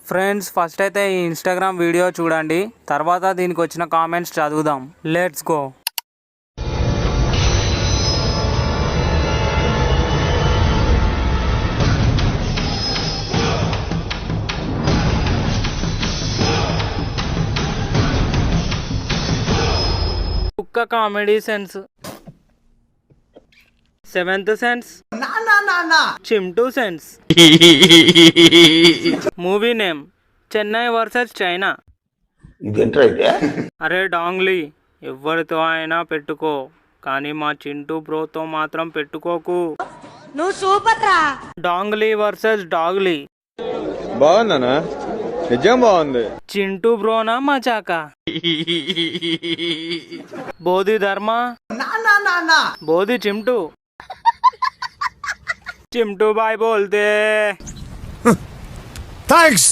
Friends first అయితే ఈ Instagram video చూడండి, తర్వాత దీనికి వచ్చిన కామెంట్స్ చదువుదాం. Let's go. కుక్క comedy sense, seventh sense, Chimtu sense. Movie name Chennai versus China. అరే డాంగ్లీ, ఎవరితో అయినా పెట్టుకో, కానీ మా చింటూ బ్రోతో మాత్రం పెట్టుకోకు. నువ్వు సూపర్ రా. డాంగ్లీ వర్సెస్ డాగ్లీ. బాగుందనా? నిజం బాగుంది. చింటూ బ్రోనా మజాకా? బోధి ధర్మ, బోధి चिमटू. चिमटू भाई बोलते थैंक्स.